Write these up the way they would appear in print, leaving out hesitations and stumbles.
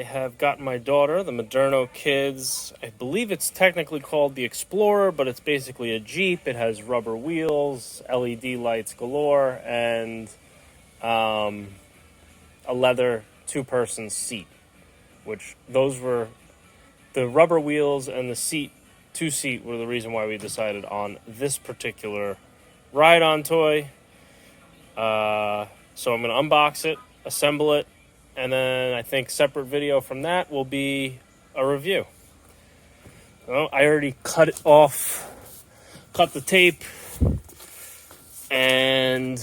I have gotten my daughter, the Moderno Kids. I believe it's technically called the Explorer, but it's basically a Jeep. It has rubber wheels, LED lights galore, and a leather two-person seat, which those were the rubber wheels and the seat, two-seat, were the reason why we decided on this particular ride-on toy. So I'm going to unbox it, assemble it, and then I think separate video from that will be a review. Well, I already cut the tape, and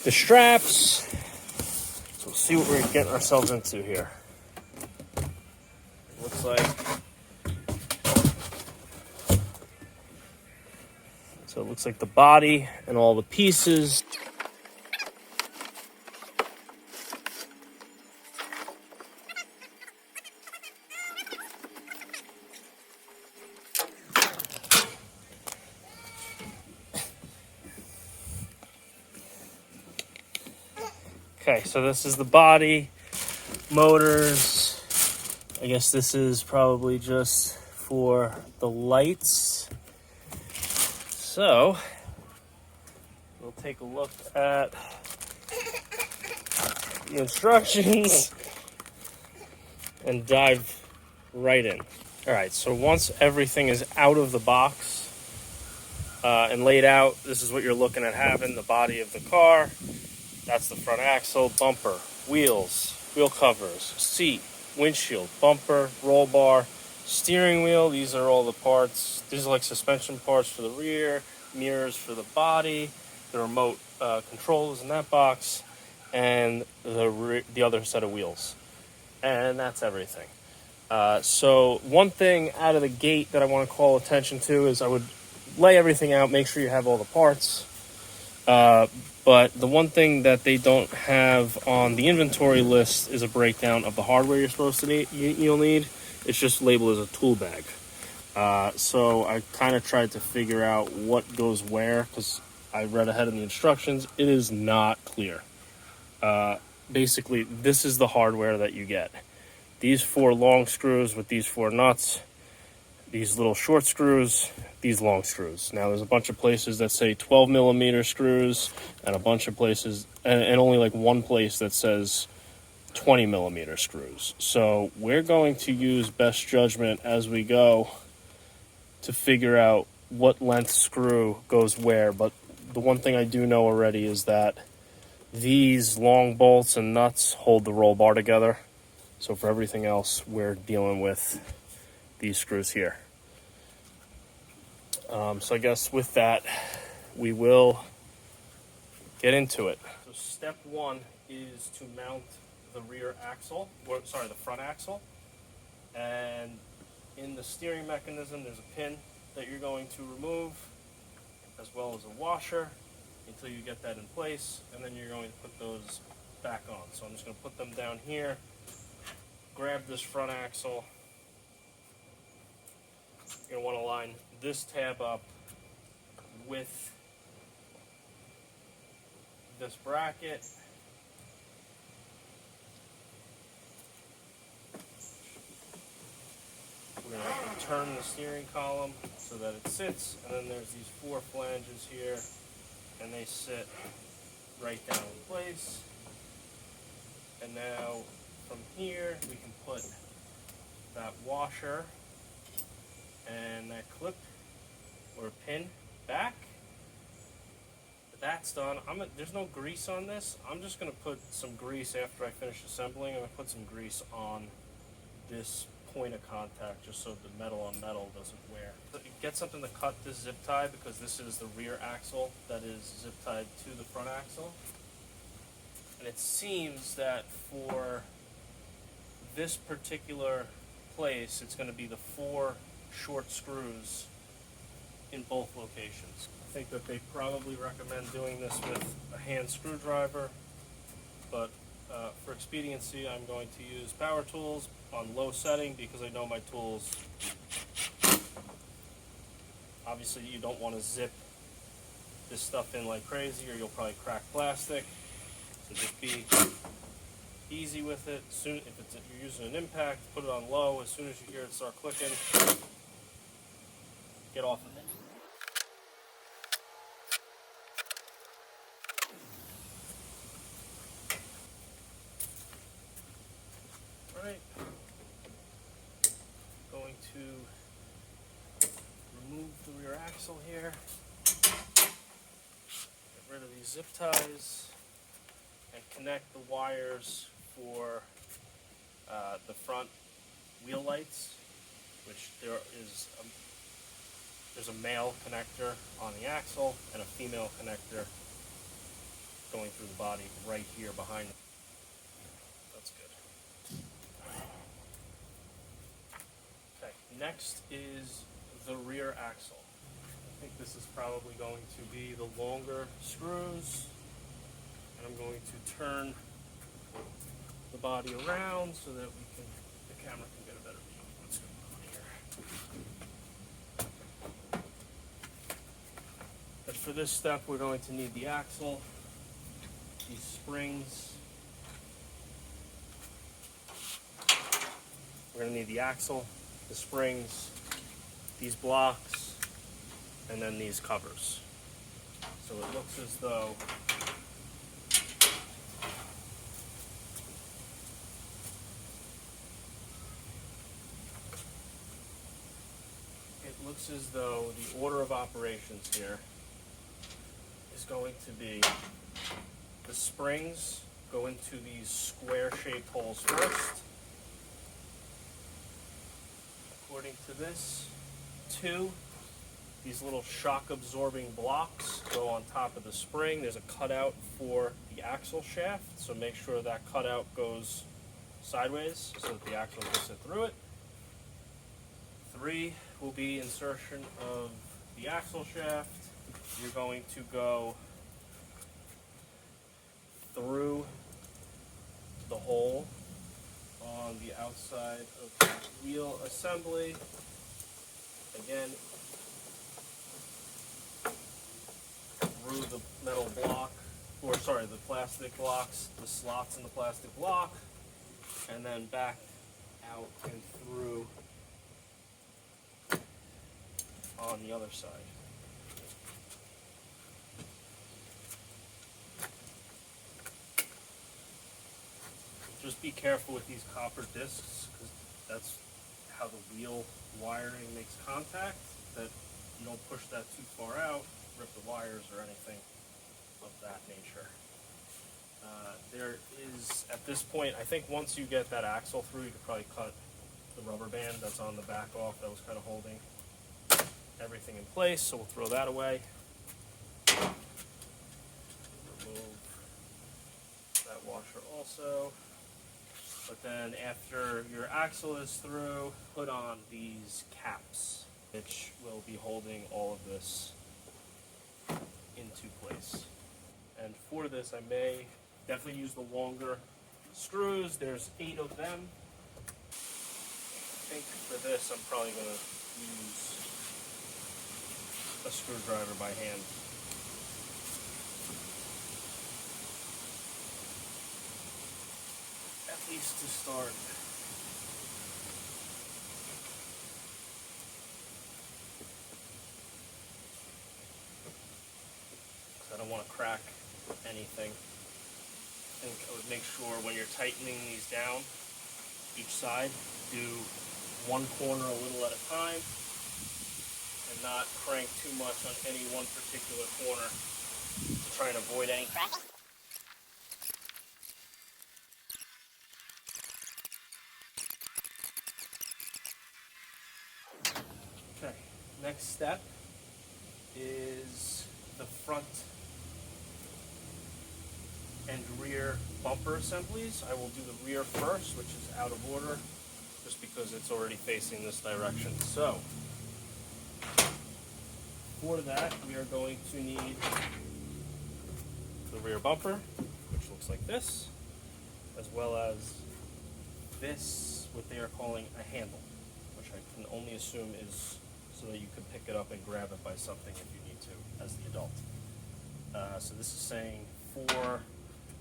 the straps. So we'll see what we're getting ourselves into here. Looks like. So it looks like the body and all the pieces. Okay, so this is the body, motors. I guess this is probably just for the lights. So, we'll take a look at the instructions and dive right in. All right, so once everything is out of the box and laid out, this is what you're looking at having: the body of the car. That's the front axle, bumper, wheels, wheel covers, seat, windshield, bumper, roll bar, steering wheel. These are all the parts. These are like suspension parts for the rear, mirrors for the body, the remote controls in that box, and the other set of wheels. And that's everything. So one thing out of the gate that I want to call attention to is I would lay everything out, make sure you have all the parts. But the one thing that they don't have on the inventory list is a breakdown of the hardware you're supposed to need. You'll need. It's just labeled as a tool bag. So I kind of tried to figure out what goes where because I read ahead in the instructions. It is not clear. Basically, this is the hardware that you get. These 4 long screws with these 4 nuts, these little short screws, these long screws. Now, there's a bunch of places that say 12 millimeter screws and a bunch of places, and only like one place that says 20 millimeter screws. So we're going to use best judgment as we go to figure out what length screw goes where. But the one thing I do know already is that these long bolts and nuts hold the roll bar together. So for everything else, we're dealing with these screws here. So I guess with that, we will get into it. So step 1 is to mount the rear axle, the front axle. And in the steering mechanism, there's a pin that you're going to remove, as well as a washer, until you get that in place. And then you're going to put those back on. So I'm just going to put them down here, grab this front axle. You're going to want to line this tab up with this bracket. We're going to turn the steering column so that it sits, and then there's these 4 flanges here, and they sit right down in place. And now from here we can put that washer and that clip or pin back. That's done. There's no grease on this. I'm just going to put some grease after I finish assembling. I'm going to put some grease on this point of contact just so the metal on metal doesn't wear. Get something to cut this zip tie because this is the rear axle that is zip tied to the front axle. And it seems that for this particular place, it's going to be the 4 short screws in both locations. I think that they probably recommend doing this with a hand screwdriver, but for expediency, I'm going to use power tools on low setting because I know my tools. Obviously, you don't want to zip this stuff in like crazy or you'll probably crack plastic. So just be easy with it. Soon, if you're using an impact, put it on low. As soon as you hear it start clicking, get off of it. All right. Going to remove the rear axle here. Get rid of these zip ties and connect the wires for the front wheel lights, which there's a male connector on the axle and a female connector going through the body right here behind it. That's good. Okay, next is the rear axle. I think this is probably going to be the longer screws, and I'm going to turn the body around so that the camera can get a better view of what's going on here. But for this step, we're going to need the axle, these springs. We're going to need the axle, the springs, these blocks, and then these covers. So it looks as though the order of operations here is going to be the springs go into these square-shaped holes first. According to this, these little shock-absorbing blocks go on top of the spring. There's a cutout for the axle shaft, so make sure that cutout goes sideways so that the axle can sit through it. 3 will be insertion of the axle shaft. You're going to go through the hole on the outside of the wheel assembly. Again, through the metal block, the plastic blocks, the slots in the plastic block, and then back out and through on the other side. Just be careful with these copper discs, because that's how the wheel wiring makes contact, that you don't push that too far out, rip the wires or anything of that nature. There is, at this point, I think once you get that axle through, you could probably cut the rubber band that's on the back off that was kind of holding everything in place, so we'll throw that away. Remove that washer also. But then after your axle is through, put on these caps, which will be holding all of this into place. And for this, I may definitely use the longer screws. There's 8 of them. I think for this, I'm probably going to use a screwdriver by hand. At least to start. I don't want to crack anything. I think I would make sure when you're tightening these down, each side, do one corner a little at a time and not crank too much on any one particular corner to try and avoid any cracking. Okay, next step is the front and rear bumper assemblies. I will do the rear first, which is out of order, just because it's already facing this direction. So, for that, we are going to need the rear bumper, which looks like this, as well as this, what they are calling a handle, which I can only assume is so that you can pick it up and grab it by something if you need to, as the adult. So this is saying 4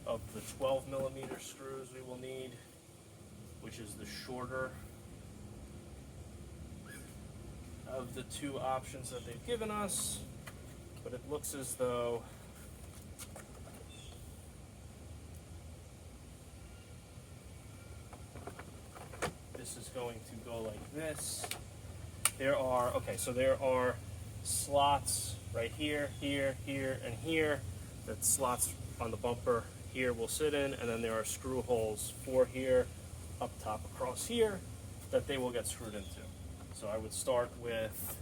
of the 12mm screws we will need, which is the shorter of the two options that they've given us. But it looks as though this is going to go like this. There are slots right here, here, here, and here that slots on the bumper here will sit in, and then there are screw holes for here, up top, across here, that they will get screwed into. So I would start with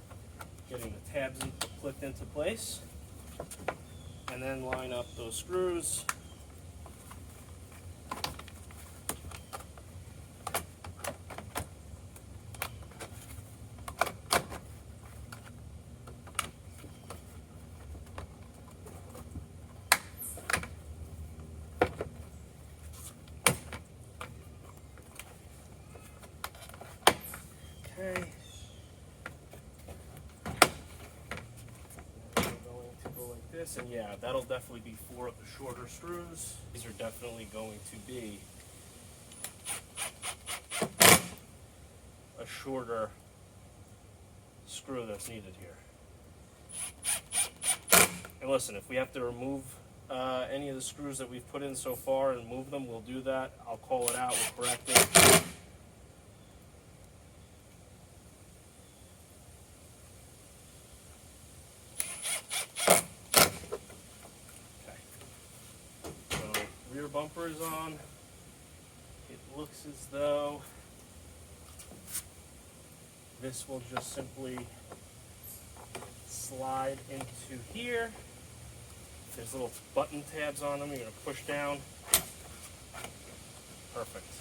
getting the tabs clipped into place, and then line up those screws. Okay. We're going to go like this, and yeah, that'll definitely be 4 of the shorter screws. These are definitely going to be a shorter screw that's needed here. And listen, if we have to remove any of the screws that we've put in so far and move them, we'll do that. I'll call it out, we'll correct it. Bumper is on. It looks as though this will just simply slide into here. There's little button tabs on them. You're going to push down. Perfect.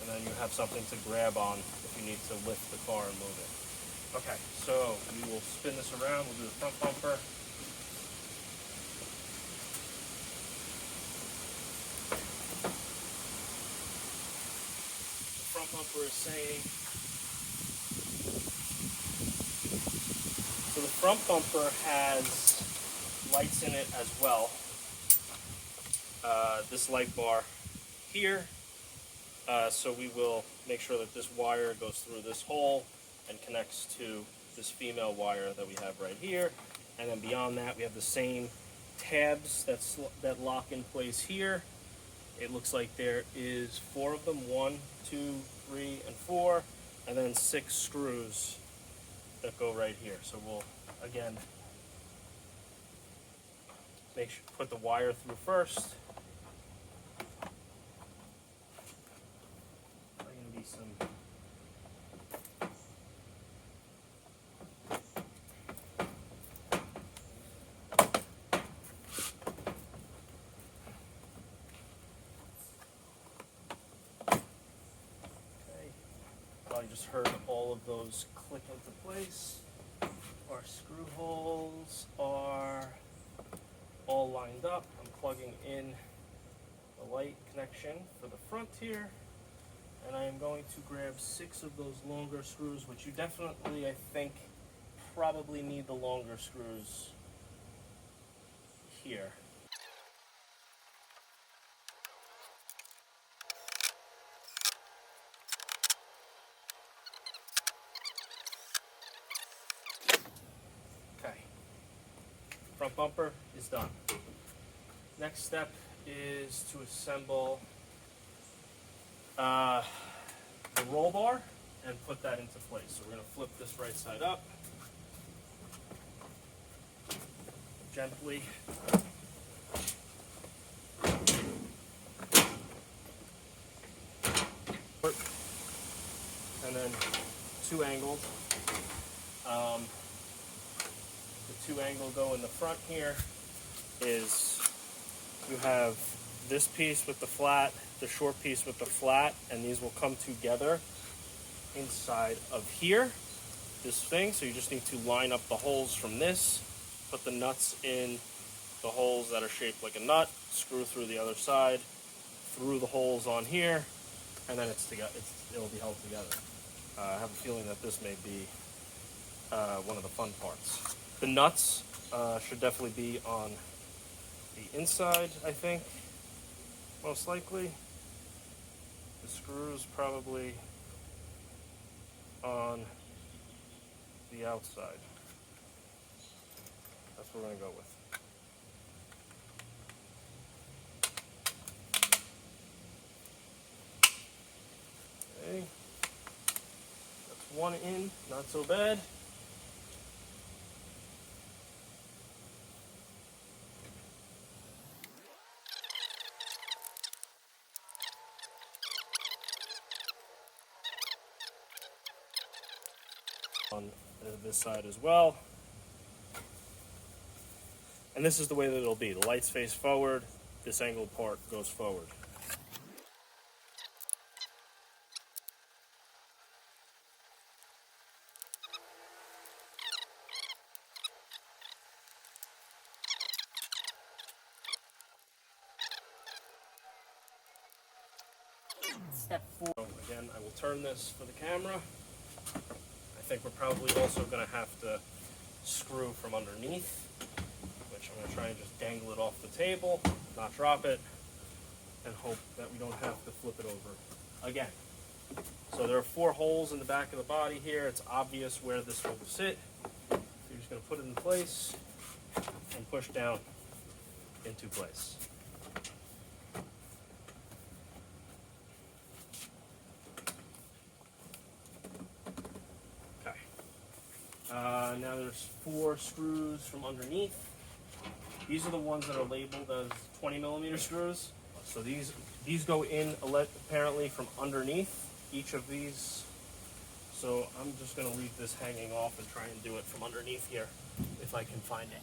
And then you have something to grab on if you need to lift the car and move it. Okay, so we will spin this around. We'll do the front bumper. Bumper is saying, so the front bumper has lights in it as well. This light bar here, so we will make sure that this wire goes through this hole and connects to this female wire that we have right here. And then beyond that, we have the same tabs that lock in place here. It looks like there is 4 of them, 1, 2, 3, and 4, and then 6 screws that go right here. So we'll, again, put the wire through first. There's going to be some just heard all of those click into place. Our screw holes are all lined up. I'm plugging in the light connection for the front here, and I am going to grab 6 of those longer screws, which you definitely, I think, probably need the longer screws here. Front bumper is done. Next step is to assemble the roll bar and put that into place. So we're going to flip this right side up. Gently. And then 2 angled. The 2 angle go in the front here is you have this piece with the flat, the short piece with the flat, and these will come together inside of here, this thing. So you just need to line up the holes from this, put the nuts in the holes that are shaped like a nut, screw through the other side, through the holes on here, and then it'll be held together. I have a feeling that this may be one of the fun parts. The nuts should definitely be on the inside, I think, most likely. The screws probably on the outside. That's what we're going to go with. Okay. That's one in, not so bad. On this side as well. And this is the way that it'll be. The lights face forward, this angled part goes forward. Step 4. So again, I will turn this for the camera. I think we're probably also going to have to screw from underneath, which I'm going to try and just dangle it off the table, not drop it, and hope that we don't have to flip it over again. So there are 4 holes in the back of the body here. It's obvious where this will sit. So you're just going to put it in place and push down into place. Okay. Now there's 4 screws from underneath. These are the ones that are labeled as 20 millimeter screws. So these go in apparently from underneath each of these. So I'm just going to leave this hanging off and try and do it from underneath here if I can find it.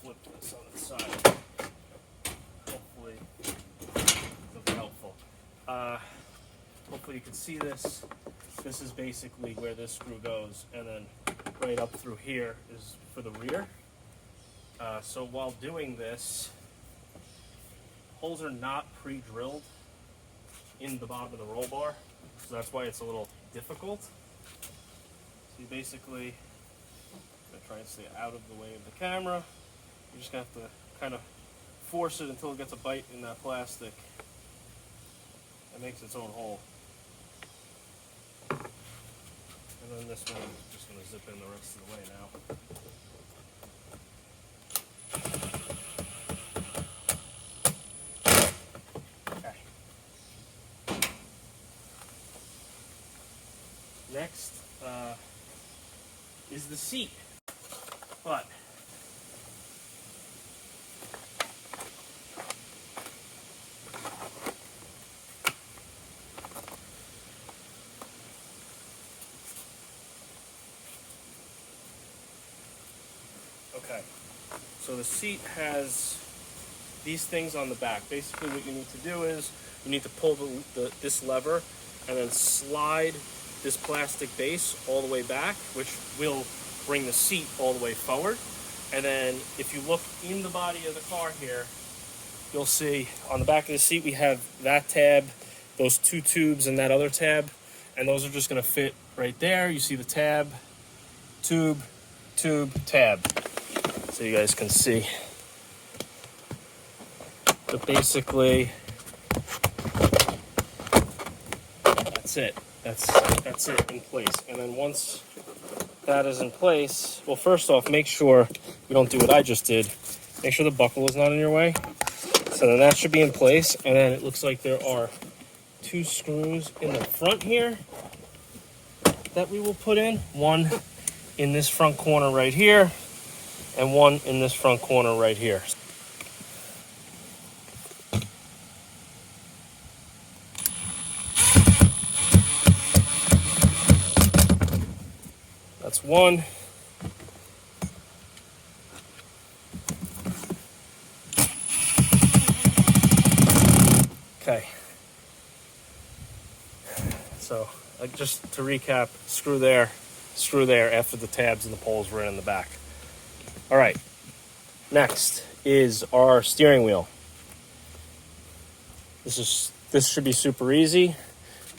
Flip this on its side. Hopefully it'll be helpful. Hopefully you can see this. This is basically where this screw goes, and then right up through here is for the rear. So while doing this, holes are not pre-drilled in the bottom of the roll bar, so that's why it's a little difficult. So you basically, I'm gonna try and stay out of the way of the camera. You just have to kind of force it until it gets a bite in that plastic. It makes its own hole. And then this one, I'm just going to zip in the rest of the way now. Okay. Next is the seat. But okay, so the seat has these things on the back. Basically what you need to do is you need to pull this lever and then slide this plastic base all the way back, which will bring the seat all the way forward. And then if you look in the body of the car here, you'll see on the back of the seat we have that tab, those 2 tubes, and that other tab, and those are just going to fit right there. You see the tab, tube, tab, so you guys can see. But basically, that's it. That's it in place. And then once that is in place, well, first off, make sure you don't do what I just did. Make sure the buckle is not in your way. So then that should be in place. And then it looks like there are 2 screws in the front here that we will put in. One in this front corner right here, and one in this front corner right here. That's one. Okay. just to recap, screw there after the tabs and the poles were in the back. All right, next is our steering wheel. This should be super easy.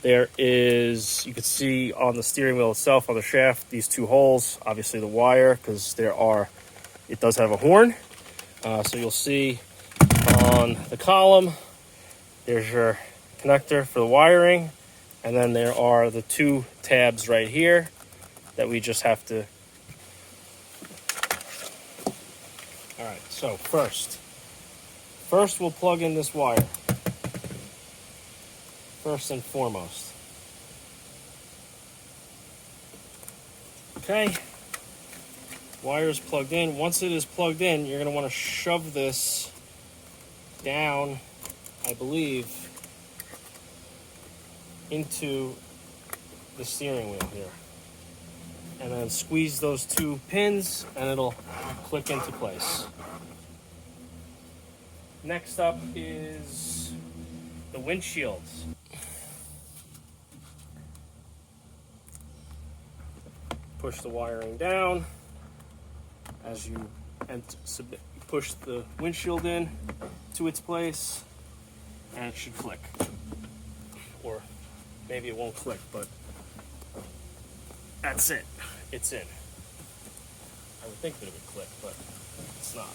There is, you can see on the steering wheel itself, on the shaft, these two holes, obviously the wire, because it does have a horn. So you'll see on the column, there's your connector for the wiring. And then there are the two tabs right here that we just have to. All right, so first we'll plug in this wire. First and foremost. Okay, wire is plugged in. Once it is plugged in, you're going to want to shove this down, I believe, into the steering wheel here. And then squeeze those two pins and it'll click into place. Next up is the windshields. Push the wiring down as you push the windshield in to its place, and it should click. Or maybe it won't click, but that's it. It's in. I would think that it would click, but it's not.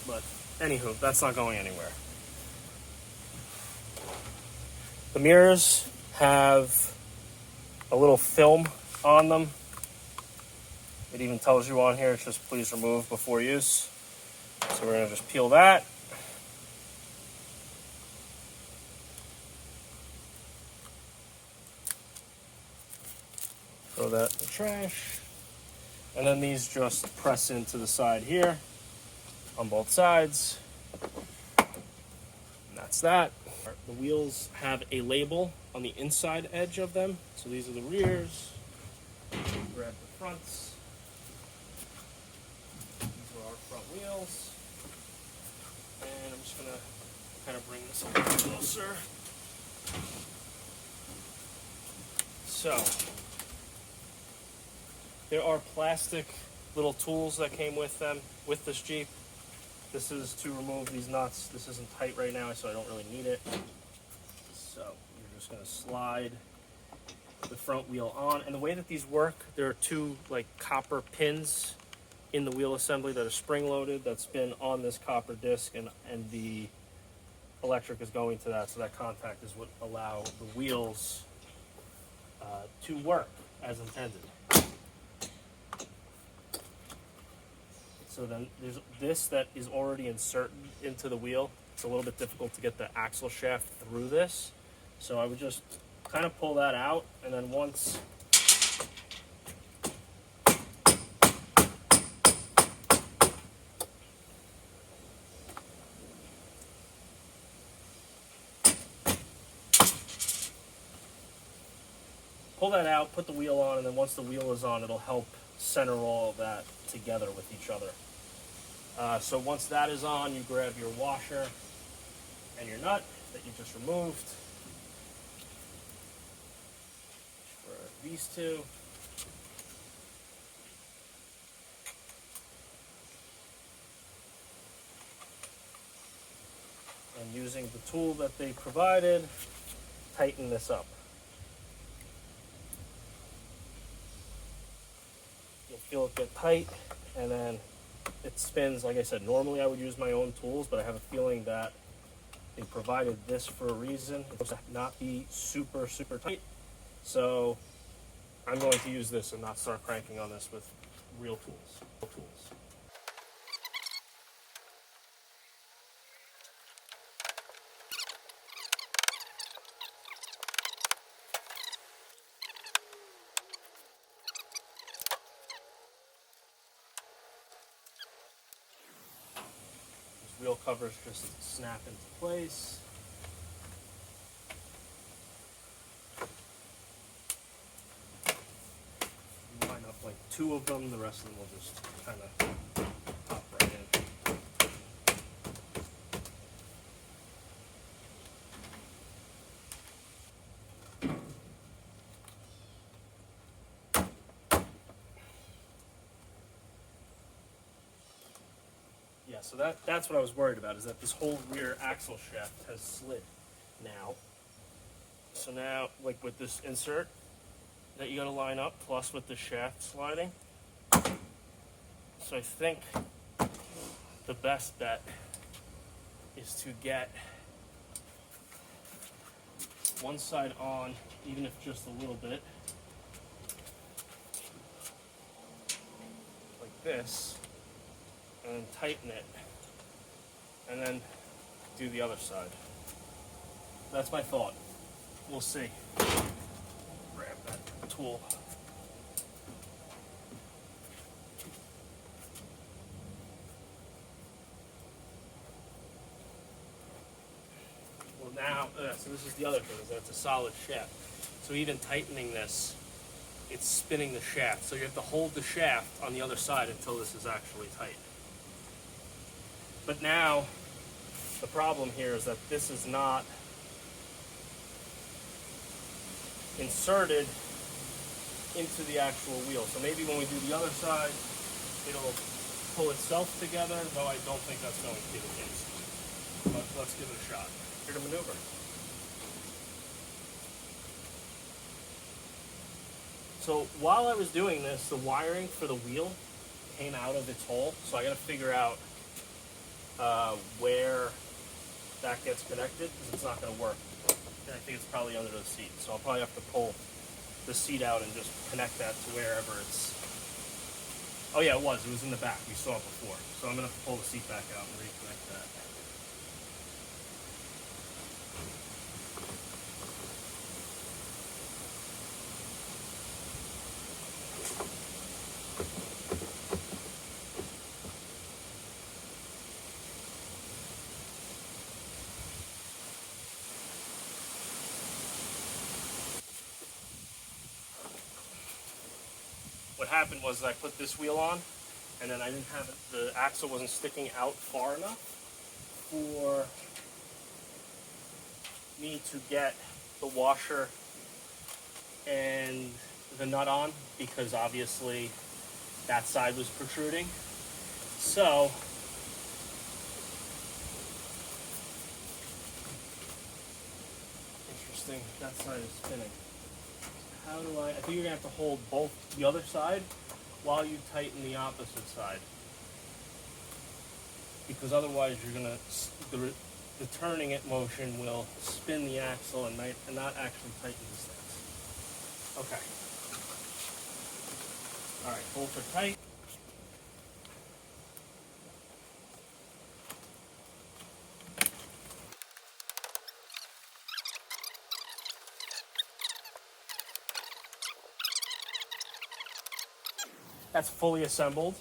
But anywho, that's not going anywhere. The mirrors have a little film on them. It even tells you on here, it's just please remove before use. So we're going to just peel that. Throw that in the trash. And then these just press into the side here on both sides. And that's that. The wheels have a label on the inside edge of them. So these are the rears. Grab the fronts. These are our front wheels. And I'm just going to kind of bring this a little closer. So there are plastic little tools that came with them, with this Jeep. This is to remove these nuts. This isn't tight right now, so I don't really need it. So you're just going to slide the front wheel on. And the way that these work, there are two like copper pins in the wheel assembly that are spring-loaded. That's been on this copper disc, and the electric is going to that. So that contact is what allow the wheels to work as intended. So then there's this that is already inserted into the wheel. It's a little bit difficult to get the axle shaft through this. So I would just kind of pull that out, and then once pull that out, put the wheel on, and then once the wheel is on, it'll help center all of that together with each other. So once that is on, you grab your washer and your nut that you just removed for these two. And using the tool that they provided, tighten this up. You'll feel it get tight, and then it spins. Like I said, normally I would use my own tools, but I have a feeling that they provided this for a reason. It's supposed to not be super, super tight. So I'm going to use this and not start cranking on this with real tools. Wheel covers just snap into place. Line up like two of them, the rest of them will just kind of pop right in. so that's what I was worried about, is that this whole rear axle shaft has slid now. So now, like with this insert that you got to line up, plus with the shaft sliding. So I think the best bet is to get one side on, even if just a little bit, like this, and then tighten it, and then do the other side. That's my thought. We'll see. Grab that tool. Well now, so this is the other thing, is that it's a solid shaft. So even tightening this, it's spinning the shaft. So you have to hold the shaft on the other side until this is actually tight. But now, the problem here is that this is not inserted into the actual wheel. So maybe when we do the other side, it'll pull itself together, though I don't think that's going to be the case. But let's give it a shot. Here to maneuver. So while I was doing this, the wiring for the wheel came out of its hole. So I got to figure out where that gets connected, because it's not going to work. I think it's probably under the seat. So I'll probably have to pull the seat out and just connect that to wherever it's... Oh yeah, it was in the back. We saw it before. So I'm going to have to pull the seat back out and reconnect that. What happened was I put this wheel on, and then I didn't have it, the axle wasn't sticking out far enough for me to get the washer and the nut on, because obviously that side was protruding. So interesting, that side is spinning. How do I think you're gonna have to hold both the other side while you tighten the opposite side, because otherwise you're gonna, the turning it motion will spin the axle and not actually tighten these things. Okay. All right, both are tight. That's fully assembled.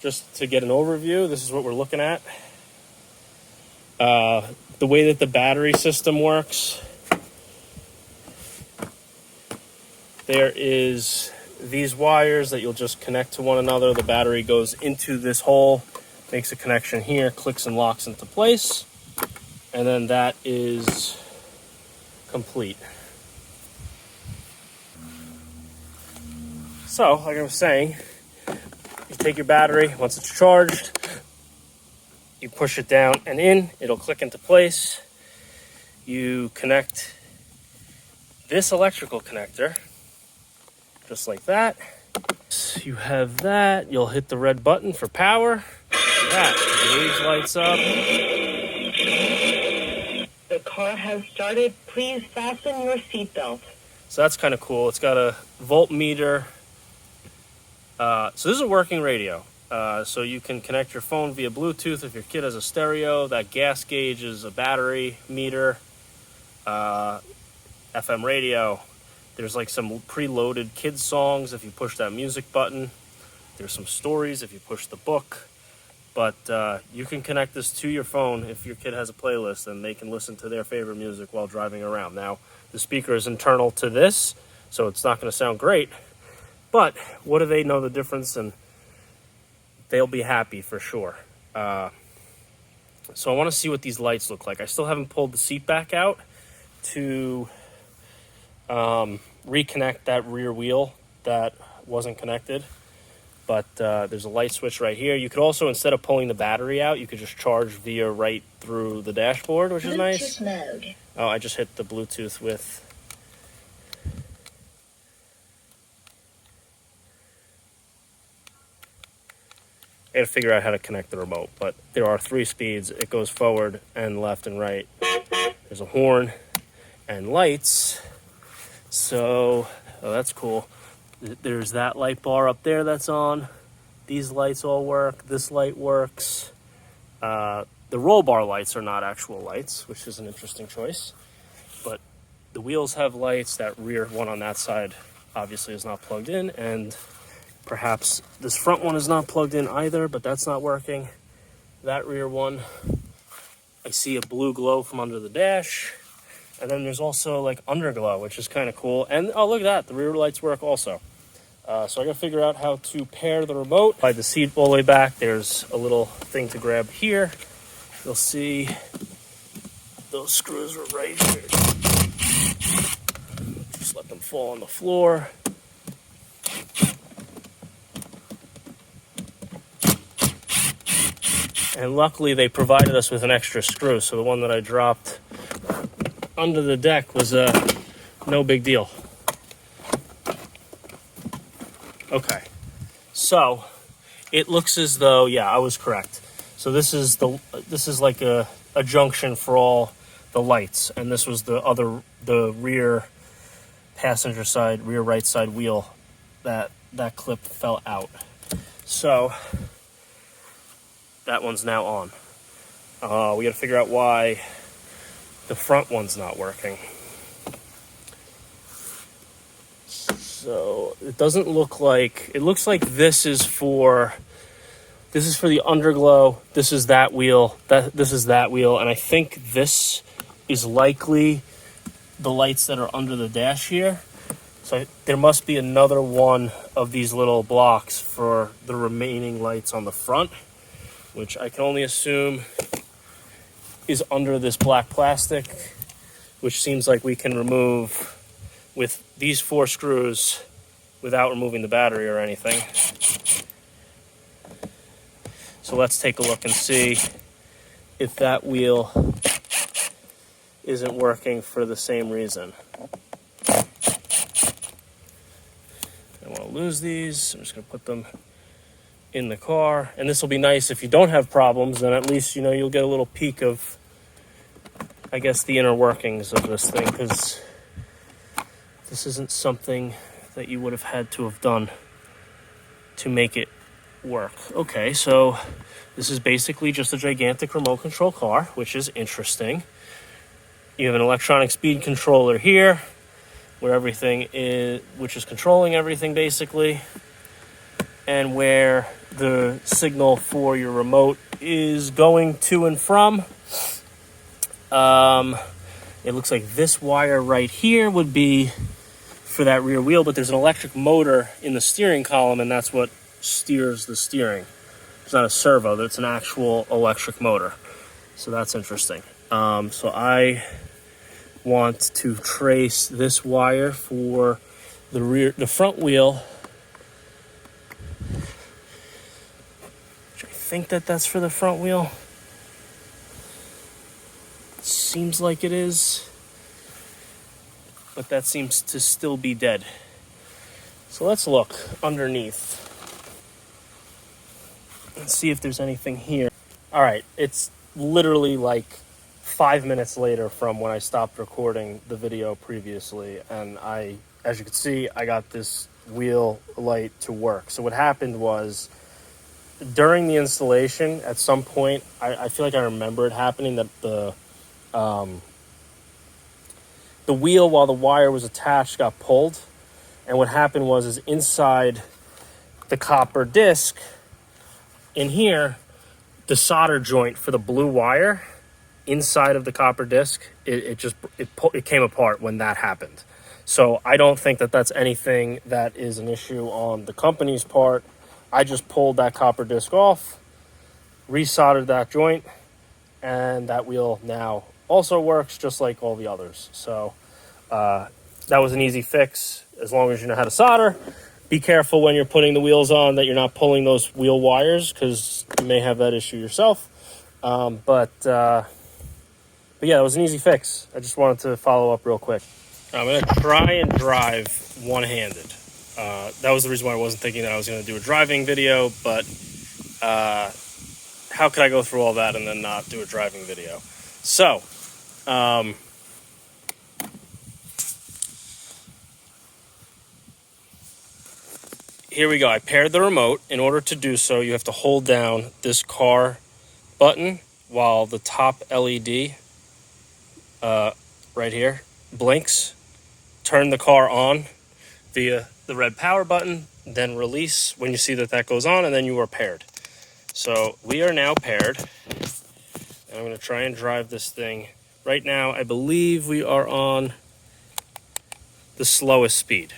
Just to get an overview, this is what we're looking at. The way that the battery system works, there is these wires that you'll just connect to one another. The battery goes into this hole, makes a connection here, clicks and locks into place, and then that is complete. So, like I was saying, you take your battery, once it's charged, you push it down and in, it'll click into place. You connect this electrical connector, just like that. So you have that, you'll hit the red button for power. That gauge lights up. The car has started. Please fasten your seatbelt. So that's kind of cool. It's got a voltmeter. So this is a working radio. So you can connect your phone via Bluetooth if your kid has a stereo. That gas gauge is a battery meter. FM radio. There's like some preloaded kids songs if you push that music button. There's some stories if you push the book. But you can connect this to your phone if your kid has a playlist, and they can listen to their favorite music while driving around. Now, the speaker is internal to this, so it's not going to sound great. But what do they know the difference? And they'll be happy for sure. So I want to see what these lights look like. I still haven't pulled the seat back out to reconnect that rear wheel that wasn't connected. But there's a light switch right here. You could also, instead of pulling the battery out, you could just charge via right through the dashboard, which is nice. Mode. Oh, I just hit the Bluetooth with... I gotta figure out how to connect the remote, but there are 3 speeds. It goes forward and left and right. There's a horn and lights. So, oh, that's cool. There's that light bar up there that's on. These lights all work. This light works. The roll bar lights are not actual lights, which is an interesting choice. But the wheels have lights. That rear one on that side obviously is not plugged in. And perhaps this front one is not plugged in either, but that's not working. That rear one, I see a blue glow from under the dash. And then there's also like underglow, which is kind of cool. And oh, look at that. The rear lights work also. So I got to figure out how to pair the remote. Slide the seat all the way back. There's a little thing to grab here. You'll see those screws are right here. Just let them fall on the floor. And luckily they provided us with an extra screw. So the one that I dropped under the deck was no big deal. Okay, so it looks as though, yeah, I was correct. So this is like a junction for all the lights, and this was the rear passenger side, rear right side wheel that clip fell out. So that one's now on. We got to figure out why the front one's not working. So it doesn't look like, it looks like this is for the underglow. This is that wheel. This is that wheel. And I think this is likely the lights that are under the dash here. So there must be another one of these little blocks for the remaining lights on the front, which I can only assume is under this black plastic, which seems like we can remove with these 4 screws without removing the battery or anything. So let's take a look and see if that wheel isn't working for the same reason. I don't want to lose these. I'm just going to put them in the car. And this will be nice if you don't have problems, then at least, you'll get a little peek of, I guess, the inner workings of this thing, because this isn't something that you would have had to have done to make it work. Okay, so this is basically just a gigantic remote control car, which is interesting. You have an electronic speed controller here, where everything is, which is controlling everything basically, and where the signal for your remote is going to and from. It looks like this wire right here would be for that rear wheel, but there's an electric motor in the steering column, and that's what steers the steering. It's not a servo, it's an actual electric motor. So that's interesting. So I want to trace this wire for the front wheel, which I think that's for the front wheel. Seems like it is, but that seems to still be dead. So let's look underneath and see if there's anything here. All right, it's literally like 5 minutes later from when I stopped recording the video previously, and as you can see, I got this wheel light to work. So what happened was, during the installation, at some point, I feel like I remember it happening, that the wheel, while the wire was attached, got pulled. And what happened was, is inside the copper disc in here, the solder joint for the blue wire inside of the copper disc, it came apart when that happened. So I don't think that's anything that is an issue on the company's part. I just pulled that copper disc off, resoldered that joint, and that wheel now also works just like all the others. So that was an easy fix, as long as you know how to solder. Be careful when you're putting the wheels on that you're not pulling those wheel wires, because you may have that issue yourself. But yeah, it was an easy fix. I just wanted to follow up real quick. I'm going to try and drive one-handed. That was the reason why I wasn't thinking that I was going to do a driving video, but how could I go through all that and then not do a driving video? So, here we go. I paired the remote. In order to do so, you have to hold down this car button while the top LED right here blinks. Turn the car on via the red power button, then release when you see that that goes on, and then you are paired. So we are now paired. And I'm going to try and drive this thing. Right now, I believe we are on the slowest speed.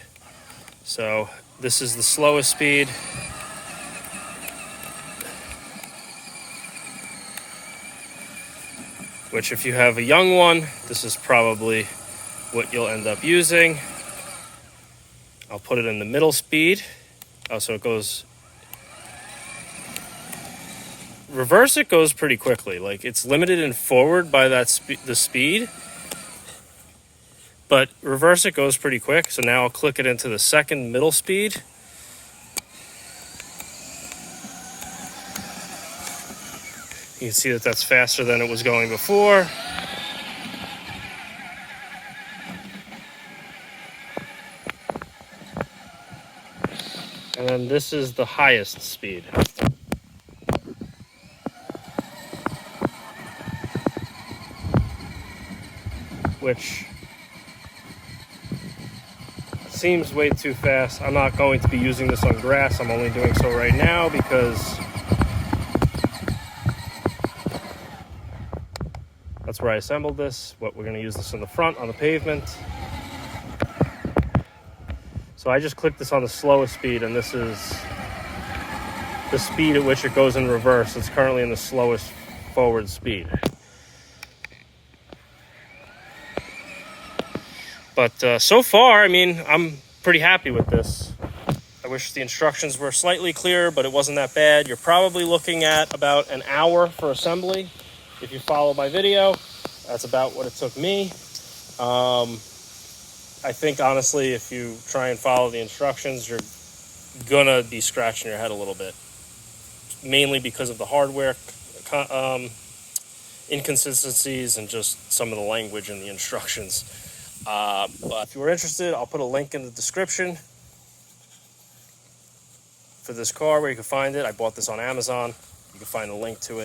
So this is the slowest speed. Which, if you have a young one, this is probably what you'll end up using. I'll put it in the middle speed. Oh, so it goes... Reverse, it goes pretty quickly. Like, it's limited in forward by that the speed. But reverse, it goes pretty quick. So now I'll click it into the second middle speed. You can see that that's faster than it was going before. And then this is the highest speed. Which seems way too fast. I'm not going to be using this on grass. I'm only doing so right now because that's where I assembled this. We're going to use this in the front on the pavement. So I just clicked this on the slowest speed, and this is the speed at which it goes in reverse. It's currently in the slowest forward speed. But so far, I mean, I'm pretty happy with this. I wish the instructions were slightly clearer, but it wasn't that bad. You're probably looking at about an hour for assembly. If you follow my video, that's about what it took me. I think, honestly, if you try and follow the instructions, you're gonna be scratching your head a little bit. Mainly because of the hardware inconsistencies and just some of the language in the instructions. But if you were interested, I'll put a link in the description for this car where you can find it. I bought this on Amazon. You can find a link to it.